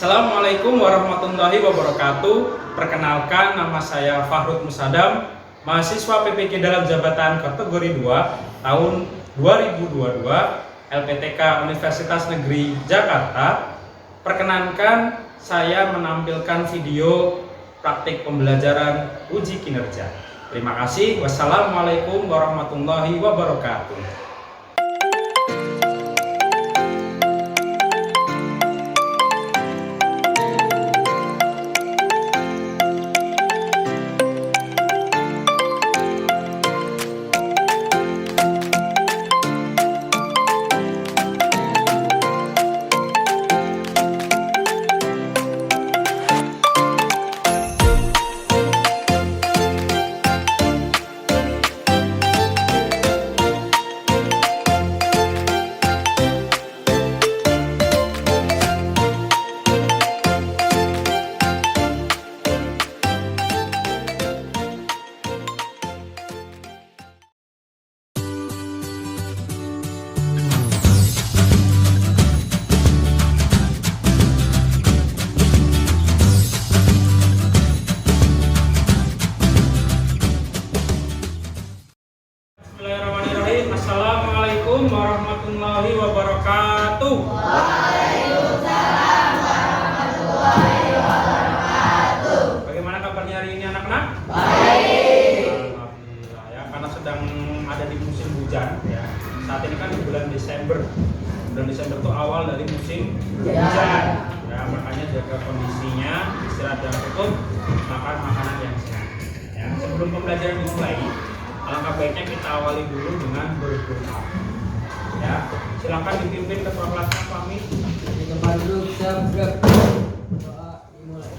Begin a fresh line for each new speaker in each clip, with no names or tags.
Assalamualaikum warahmatullahi wabarakatuh. Perkenalkan, nama saya Fahrud Musadam, mahasiswa PPG dalam jabatan kategori 2 tahun 2022 LPTK Universitas Negeri Jakarta. Perkenankan saya menampilkan video praktik pembelajaran uji kinerja. Terima kasih. Wassalamualaikum warahmatullahi wabarakatuh. Assalamualaikum warahmatullahi wabarakatuh.
Waalaikumsalam warahmatullahi wabarakatuh.
Bagaimana kabarnya hari ini anak-anak?
Baik.
Alhamdulillah ya, karena sedang ada di musim hujan ya. Saat ini kan di bulan Desember. Bulan Desember itu awal dari musim hujan. Ya, makanya jaga kondisinya, istirahat yang cukup, makan makanan yang sehat. Ya, sebelum pembelajaran dimulai, alangkah baiknya kita awali dulu dengan berdoa. Ya, silakan dipimpin ketua kelasnya Fahmi.
Di tempat duduk siap. Doa dimulai.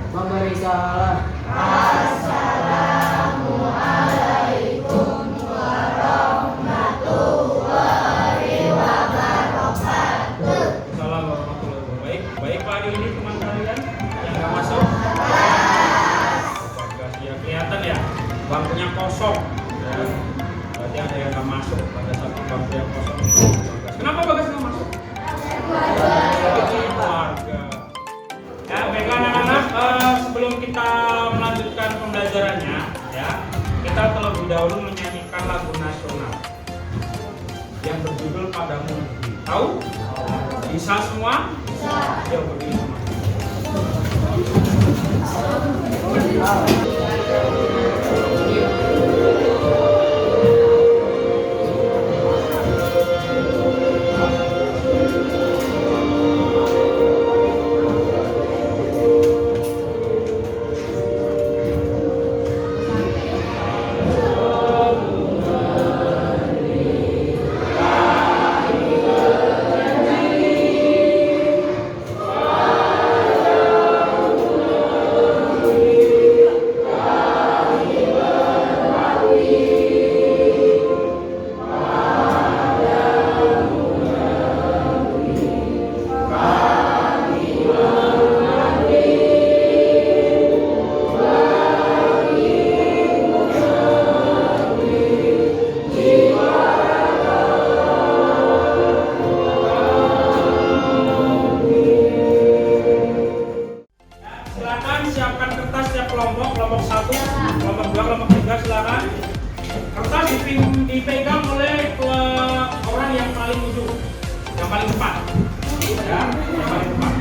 Memberi salam.
Assalamualaikum warahmatullahi wabarakatuh.
Salam warahmatullahi wabarakatuh. Baik Pak, hari ini teman kalian yang nggak masuk? Bagas ya, kelihatan ya, bangkunya kosong. Ya, berarti ada yang nggak masuk pada saat bangku yang kosong. Bagas. Kenapa Bagas nggak masuk? Keluarga. Ya, baiklah anak-anak, sebelum kita melanjutkan pembelajarannya, ya, kita terlebih dahulu menyanyikan lagu nasional yang berjudul Padamu Negeri. Tahu? Bisa semua? Bisa. Ya, berdiri semua. yang paling depan. Ya, yang paling depan.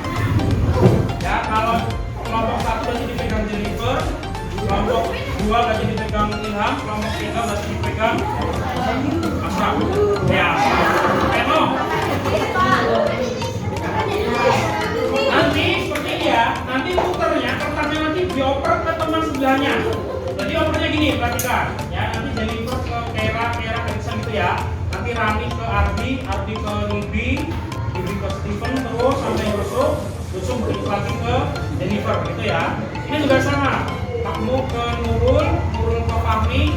Ya, kalau kelompok 1 lagi dipegang Jennifer, kelompok 2 lagi dipegang Ilham, kelompok 3 lagi dipegang Asraf. Ya, Eno. Nanti seperti ini ya, nanti puternya kertasnya nanti dioper ke teman sebelahnya. Jadi opernya gini, perhatikan. Ya, nanti Jennifer ke Kera ke Iksan gitu ya. Nanti Rani ke Ardi ke Nibi ke Steven terus sampai Yusuf balik lagi ke Jennifer gitu ya. Ini juga sama. Kamu ke Nurul ke Fahmi,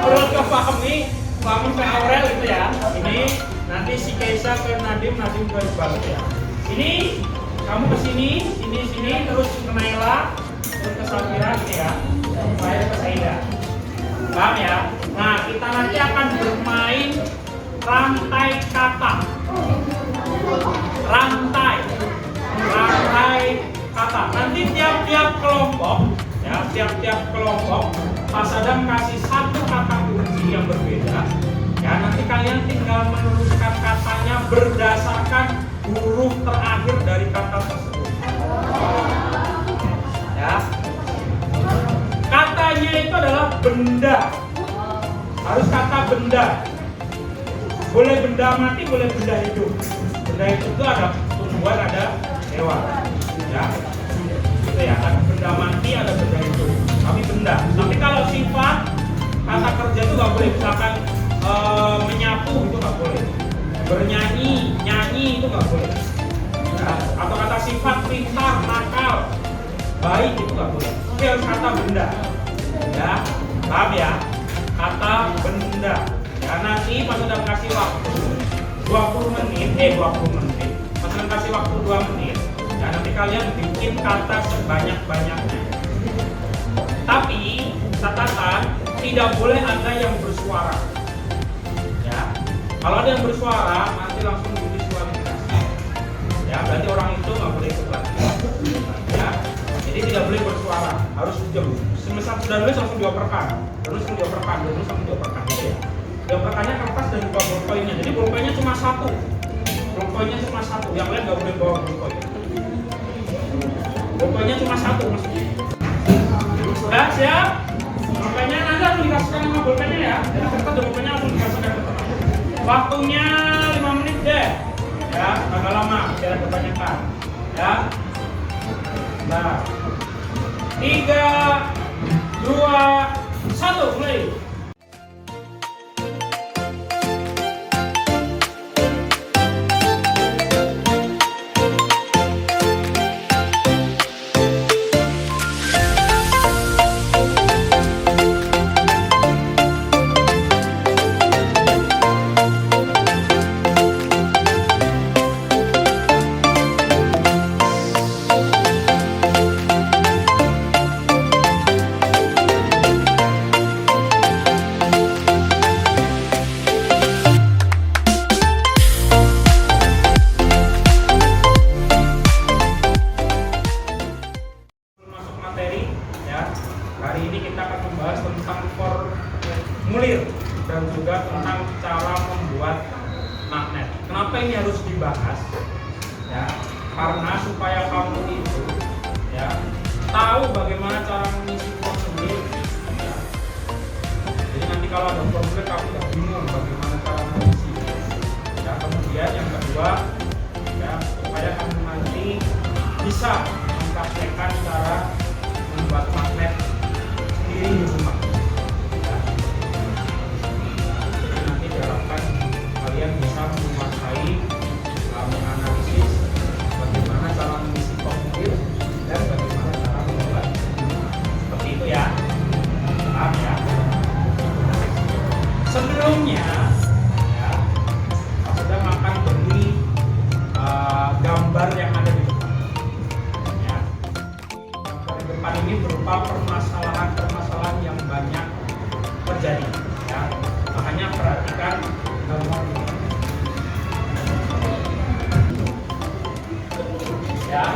Nurul ke Fahmi ke Aurel gitu ya. Ini nanti si Keisa ke Nadim ke Iqbal gitu ya. Ini kamu ke sini, terus ke Naila, terus ke Safira gitu ya. Saya ke Saida. Paham ya? Nah, kita nanti akan bermain rantai kata. Rantai kata. Nanti tiap-tiap kelompok, ya, tiap-tiap kelompok Pak Sadam kasih satu kata kunci yang berbeda. Ya, nanti kalian tinggal menuliskan katanya berdasarkan huruf terakhir dari kata tersebut. Ya. Katanya itu adalah benda. Harus kata benda. Boleh benda mati, boleh benda hidup. Benda itu ada tumbuhan, ada hewan. Ya. Gitu ya, ada benda mati, ada benda hidup. Tapi benda. Tapi kalau sifat kata kerja itu nggak boleh. Misalkan menyapu itu nggak boleh. Bernyanyi, nyanyi itu nggak boleh. Ya. Atau kata sifat pintar, nakal, baik itu nggak boleh. Tapi harus kata benda. Ya, paham ya? Kata benda. Ya, nanti Mas udah kasih waktu 20 menit. Mas udah kasih waktu 2 menit. Ya, nanti kalian bikin kata sebanyak-banyaknya. Tapi catatan, tidak boleh ada yang bersuara. Ya, kalau ada yang bersuara nanti langsung didiskualifikasi. Ya, berarti orang itu nggak boleh ikut lagi. Ya, jadi tidak boleh bersuara, harus diam. Semisal sudah nulis langsung dioperkan, terus langsung dioperkan gitu ya. Dioperkannya kertas dan juga bolpoinnya. Jadi bolpoinnya cuma satu, yang lain nggak boleh bawa bolpoin. Bolpoinnya cuma satu maksudnya. Sudah siap? Bolpoinnya nanti langsung dikasihkan sama bolpoinnya ya. Jadi kertas dan bolpoinnya langsung dikasihkan ke teman. Waktunya 5 menit deh. Ya, agak lama, biar kebanyakan. Ya. Nah, 3, 2, 1, mulai. Hari ini kita akan membahas tentang formulir dan juga tentang cara membuat magnet. Kenapa ini harus dibahas? Ya, karena supaya kamu itu ya tahu bagaimana cara mengisi formulir. Ya. Jadi nanti kalau ada formulir kamu tidak bingung bagaimana cara mengisi. Ya, kemudian yang kedua, ya supaya kamu nanti bisa mempraktekkan cara membuat magnet di rumah. Ya. Jadi nanti diharapkan kalian bisa menguasai menganalisis bagaimana cara mengisi formulir dan bagaimana cara membuat seperti itu ya. Paham ya? Sebelumnya ya, sudah akan beri gambar yang ada di depan. Ya. Gambar di depan ini berupa permasalahan yang banyak terjadi. Ya. Makanya perhatikan gambar ini. Ya,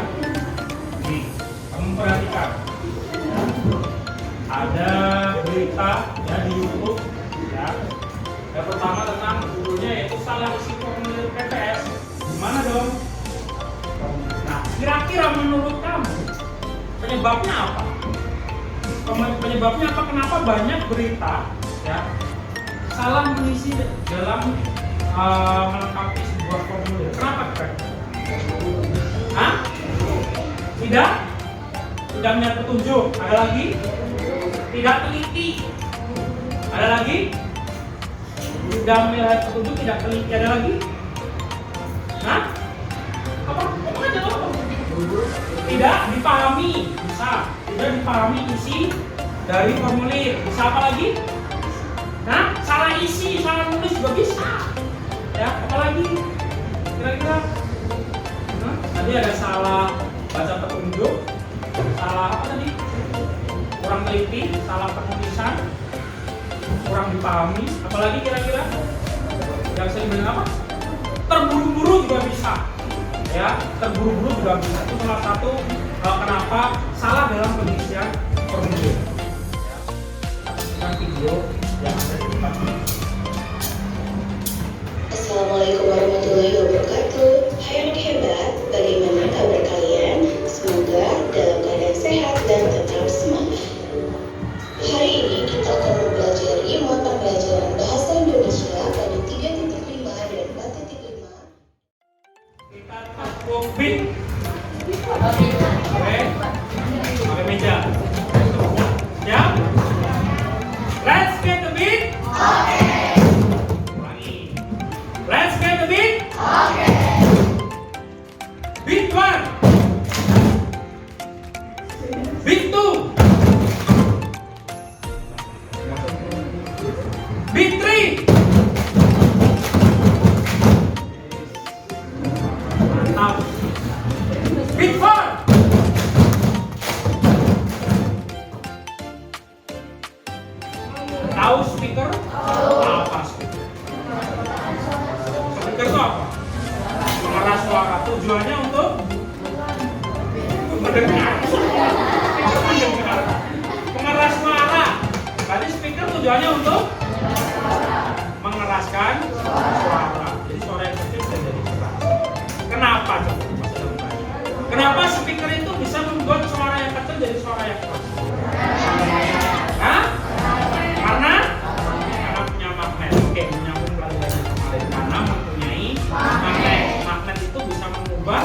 nih, kamu perhatikan. Ya. Ada berita ya di YouTube. Ya. Yang pertama tentang salah isi formulir PPS, gimana dong? Nah, kira-kira menurut kamu penyebabnya apa? Penyebabnya apa? Kenapa banyak berita ya salah mengisi dalam melengkapi sebuah formulir? Kenapa kira? Hah? Tidak melihat petunjuk. Ada lagi? Tidak teliti. Ada lagi? Tidak melihat petunjuk, tidak teliti. Ada lagi? Hah? Apa? Tidak dipahami. Bisa. Tidak dipahami isi dari formulir. Bisa apa lagi? Nah, salah isi, salah nulis juga bisa. Ya, apa lagi? Kira-kira? Tadi ada salah baca petunjuk, salah apa tadi? Kurang teliti, salah penulisan, kurang dipahami. Apalagi kira-kira? Yang sering bilang apa? Terburu-buru juga bisa. Ya, terburu-buru juga bisa. Itu salah satu kenapa salah dalam pengisian formulir. Ya, video yang ada di depan ini.
Assalamualaikum warahmatullahi wabarakatuh. Hai anak hebat, bagaimana kabar kalian? Semoga dalam keadaan sehat dan tetap semangat. Hari ini kita akan mempelajari mata pelajaran bahasa Indonesia pada 3.5 dan 4.5.
Kita tepuk beat. Oke. Pakai meja. Ya. Let's get the beat. Ulangi. Let's get the beat. Beat 1. Beat 2. Beat 3. Mantap. Beat 4. Tahu speaker? Apa speaker? Speaker itu apa? Mengeras suara. Tujuannya untuk mendengar. Mengeras suara. Berarti speaker tujuannya untuk mengeraskan suara. Jadi suara yang kecil bisa jadi keras. Kenapa coba? Kenapa speaker itu bisa membuat suara yang kecil jadi suara yang keras? Hah? Karena punya magnet. Oke, menyambung pelajaran kemarin. Karena mempunyai magnet. Magnet itu bisa mengubah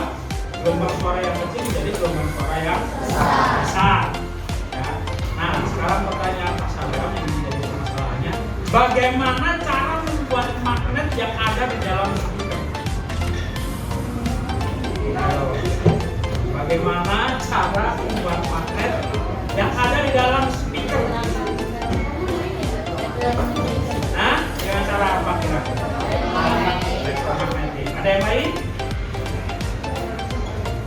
gelombang suara yang kecil menjadi gelombang suara yang besar. Ya. Nah, sekarang pertanyaan Pak Sagram yang menjadi masalahnya, bagaimana cara membuat magnet yang ada di dalam speaker? Bagaimana cara membuat magnet yang ada di dalam speaker? Nah, dengan cara apa kira-kira? Elektromagnetik. Ada yang lain?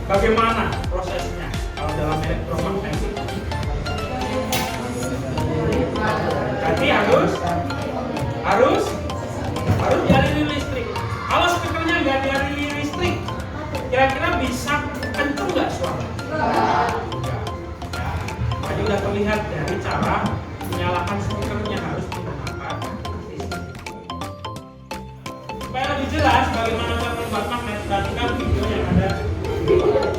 Bagaimana prosesnya kalau dalam elektromagnetik? Jadi harus dialiri listrik. Kalau speakernya nggak dialiri listrik, kira-kira bisa kenceng nggak suara? Enggak. Tadi udah terlihat dari cara menyalakan speakernya harus menggunakan listrik. Supaya lebih jelas bagaimana cara membuat magnet, perhatikan video yang ada di bawah.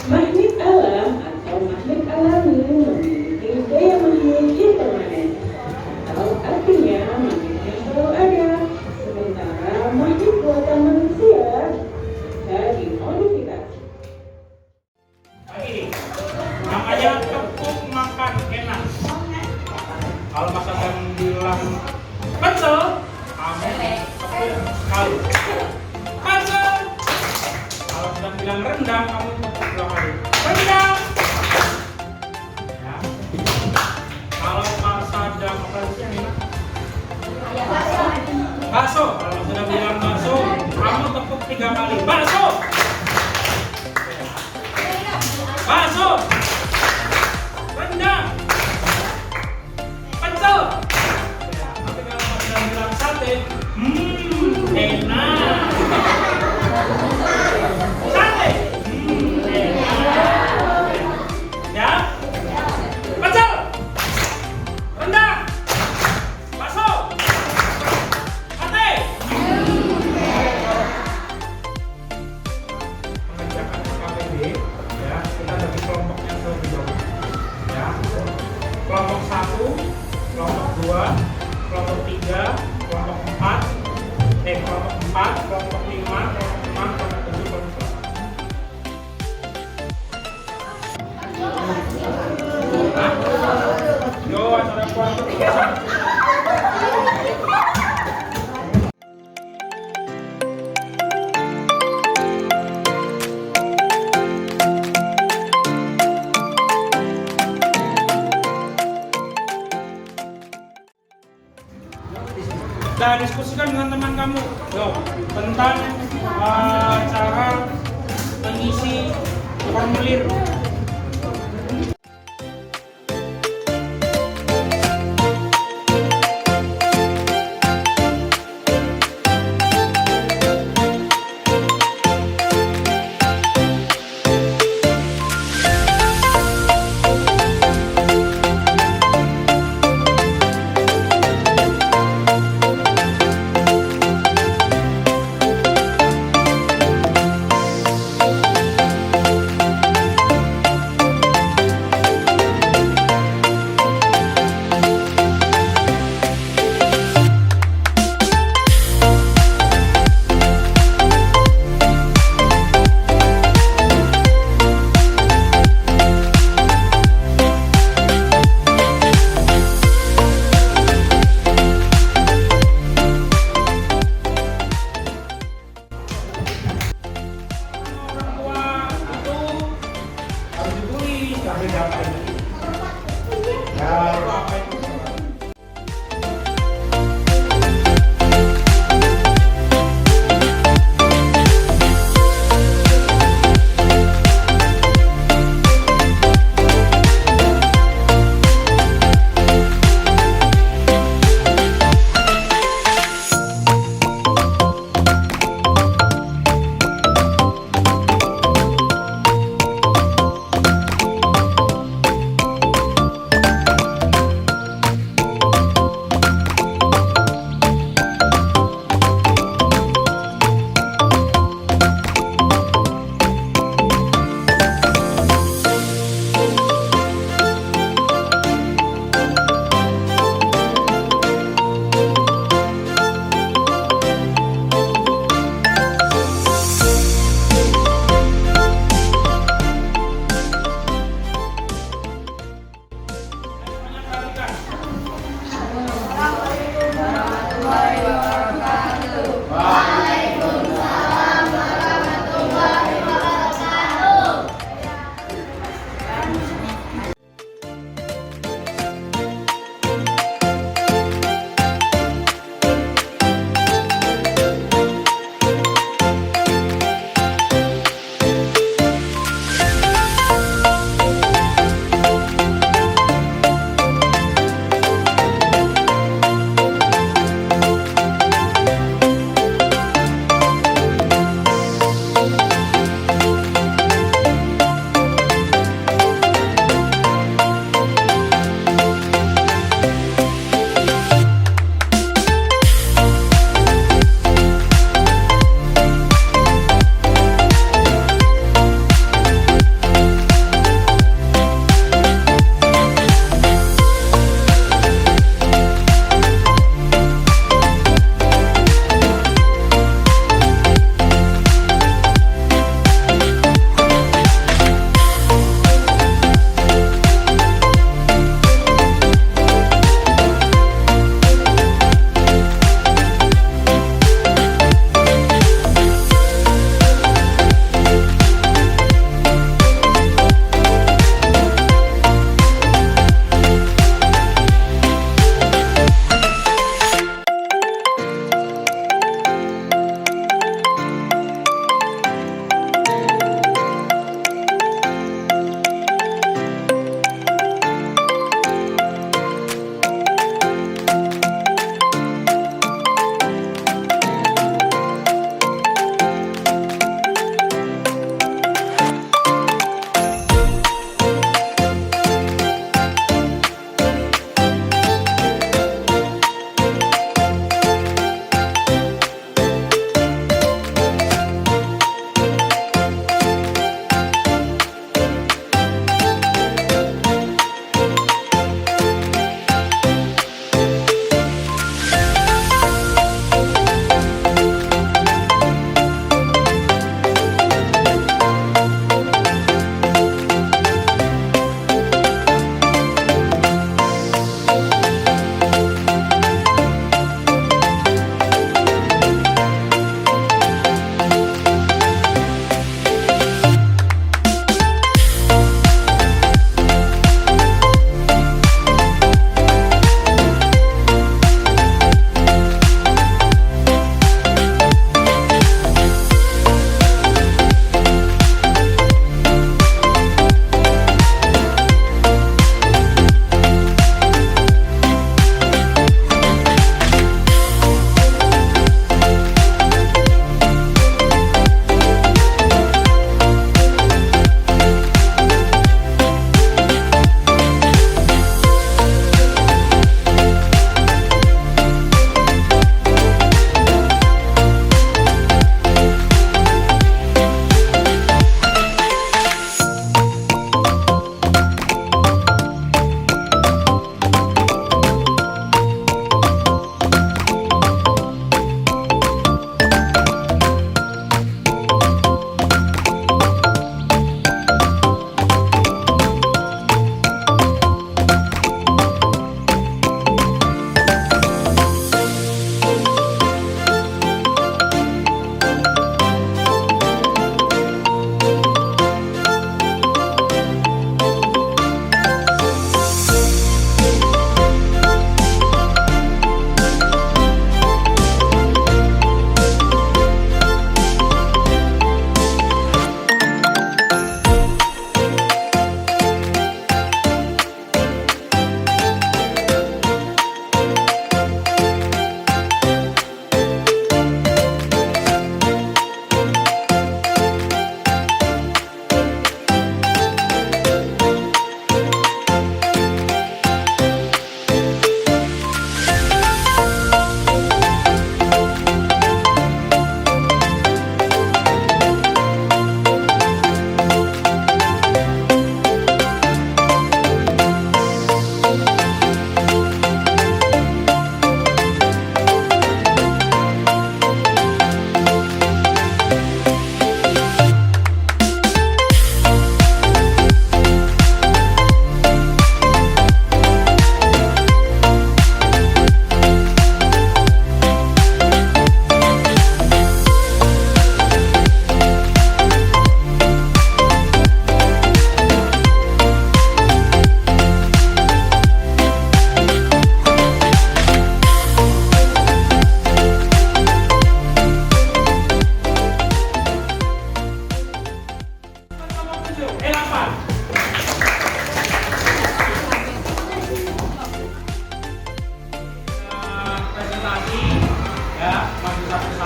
Magnet alam atau magnet alami memiliki gaya magnet yang permanen, atau artinya magnetnya selalu ada, sementara magnet buatan manusia bisa dimodifikasi.
Lagi, namanya tepuk makan enak. Kalau Mas Adam bilang pecel, kamu tepuk sekali. Pecel. Kalau sedang bilang rendang, kamu tepuk 2 kali. Rendang. Ya. Kalau Mas Adam makan siang enak. Bakso. Kalau sudah bilang bakso, kamu tepuk 3 kali. Bakso. Bakso. Rendang. Pecel. Ya, tapi kalau sudah bilang sate, kelompok 3, kelompok 4, kelompok 4, kelompok 5, kelompok 6, kelompok 7, kelompok 8. Yo, acara kelompok. Nah, diskusikan dengan teman kamu tentang cara mengisi formulir.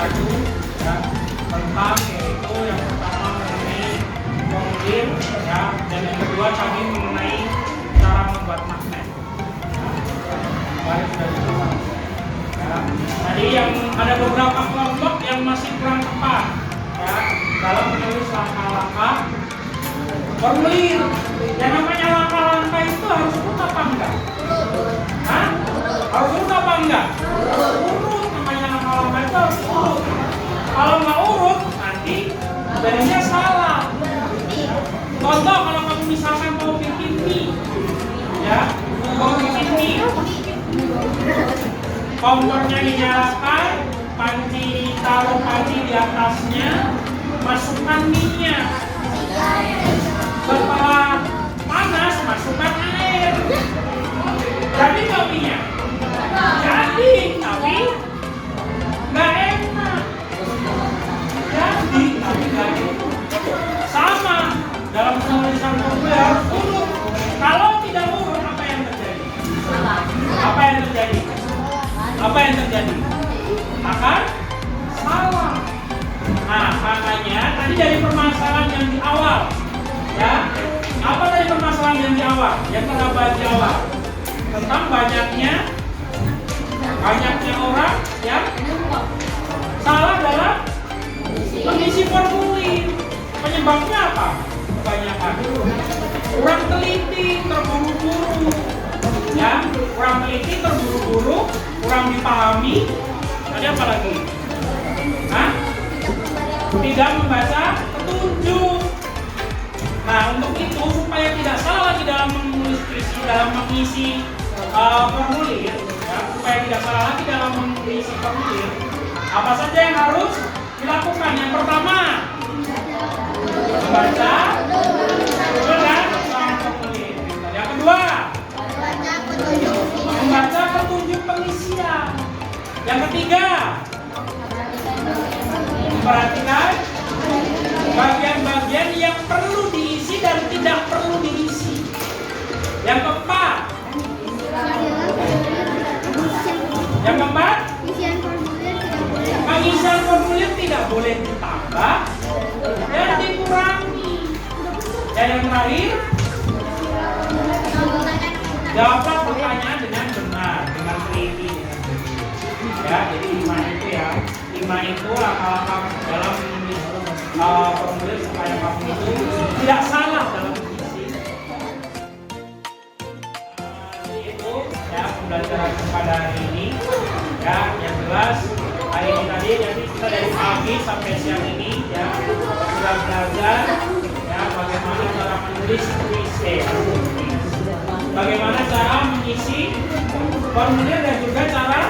beradu ya tentang yaitu yang pertama mengenai formulir ya, dan yang kedua tadi mengenai cara membuat magnet. Kemarin sudah dibahas. Ya. Tadi yang ada beberapa kelompok yang masih kurang tepat ya dalam menulis langkah-langkah formulir. Yang namanya langkah-langkah itu harus urut apa enggak? Hah? Harus urut apa enggak? Urut. Namanya langkah-langkah itu harus urut. Kalau nggak urut, nanti jadinya salah. Contoh kalau kamu misalkan mau bikin mie, ya, mau bikin mie, kompornya dinyalakan, taruh panci di atasnya, masukkan mie-nya. Setelah panas, masukkan air. Jadi nggak mie-nya? Jadi, tapi nggak enak. Jadi, tapi nggak enak. Sama dalam penulisan formulir harus urut. Kalau tidak urut, apa yang terjadi? Apa yang terjadi? Apa yang terjadi? Akan salah. Nah, makanya tadi dari permasalahan yang di awal, ya, apa tadi permasalahan yang di awal? Yang kita bahas di awal tentang banyaknya orang yang salah dalam mengisi formulir. Penyebabnya apa? Kebanyakan kurang teliti, terburu-buru, ya, kurang teliti, terburu-buru, kurang dipahami. Tadi apa lagi? Hah? Tidak membaca petunjuk. Nah, untuk itu supaya tidak salah lagi dalam mengisi formulir, ya, supaya tidak salah lagi dalam mengisi formulir, apa saja yang harus dilakukan? Yang pertama, membaca dan formulir. Yang kedua, membaca petunjuk pengisian. Yang ketiga, memperhatikan bagian-bagian yang perlu diisi dan tidak perlu diisi. Yang keempat, pengisian formulir tidak boleh ditambah dan dikurangi. Dan yang terakhir, jawablah pertanyaan dengan benar, dengan teliti. Ya, jadi 5 itu ya. 5 itu langkah-langkah dalam menulis formulir supaya kamu itu tidak salah dalam mengisi. Itu ya pembelajaran pada hari ini. Ya, yang jelas hari ini tadi jadi kita dari pagi sampai siang ini ya sudah belajar ya bagaimana cara menulis puisi, bagaimana cara mengisi formulir dan juga cara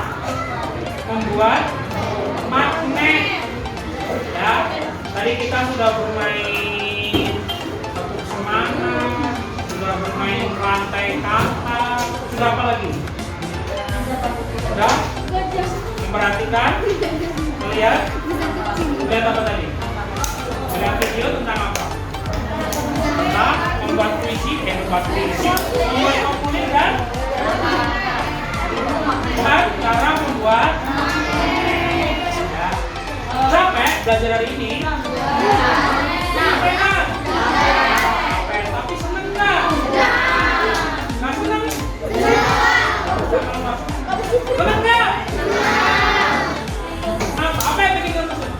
membuat magnet. Ya, tadi kita sudah bermain tepuk semangat, sudah bermain rantai kata, sudah apa lagi? Sudah memperhatikan, melihat apa tadi? Melihat video tentang apa? Tentang membuat puisi, membuat formulir dan cara membuat. Ya. Capek belajar hari ini? Capek kan? Capek, tapi seneng nggak? Nggak seneng? Seneng nggak? Apa yang bikin kamu seneng?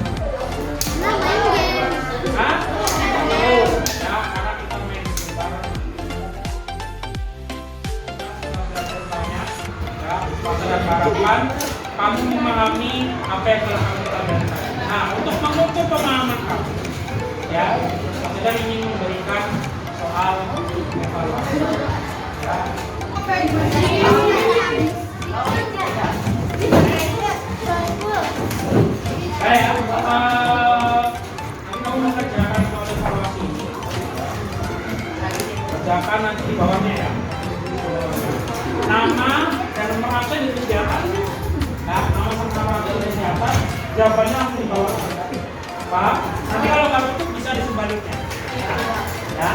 Hah? Oh, ya, karena kita main bareng. Ya, harapan kamu memahami apa yang telah kamu pelajari. Nah, untuk mengukur pemahaman kamu, ya, kita ingin memberikan soal evaluasi. Ya. Nanti kamu mengerjakan soal evaluasi ini. Kerjakan nanti di bawahnya ya. Nama dan nomor absen itu di atas. Nah, nama sama nomor absen di atas. Jawabannya langsung di bawah. Pak, nanti kalau nggak tutup bisa di sebaliknya. Ya.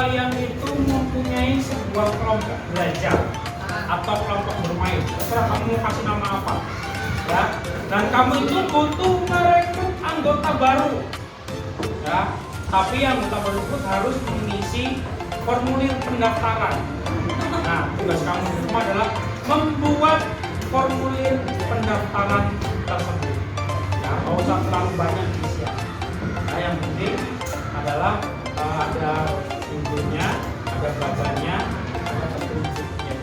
kalian itu mempunyai sebuah kelompok belajar atau kelompok bermain, terserah kamu mau kasih nama apa, ya. Dan kamu itu butuh merekrut anggota baru, ya. Tapi anggota baru itu harus mengisi formulir pendaftaran. Nah, tugas kamu di rumah adalah membuat formulir pendaftaran tersebut. Ya, nggak usah terlalu banyak isian. Nah, yang penting adalah ada judulnya, ada bacanya, ada petunjuknya.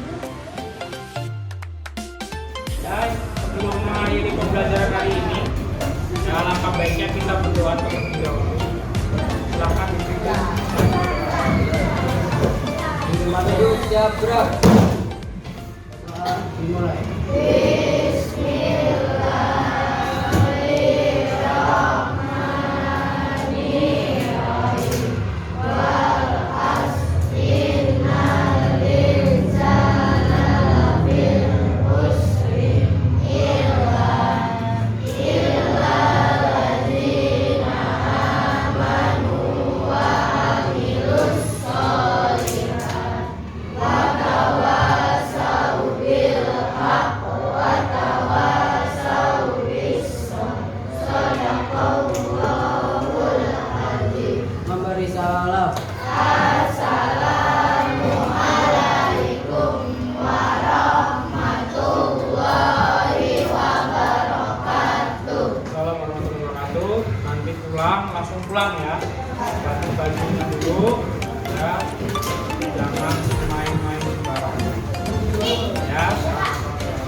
Ya, sebelum mengakhiri pembelajaran hari ini, ya, alangkah baiknya kita berdoa terlebih dahulu. Silakan dipimpin.
Duduk siap gerak. Doa dimulai. Memberi salam.
Assalamualaikum warahmatullahi wabarakatuh. Nanti pulang, langsung pulang ya. Ganti bajunya dulu, ya. Jangan main-main sembarangan. Ya,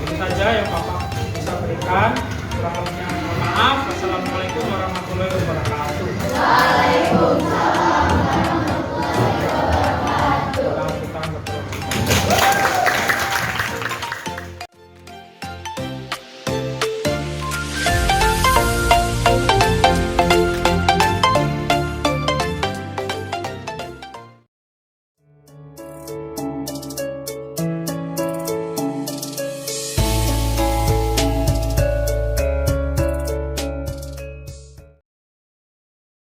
ini saja yang Bapak bisa berikan.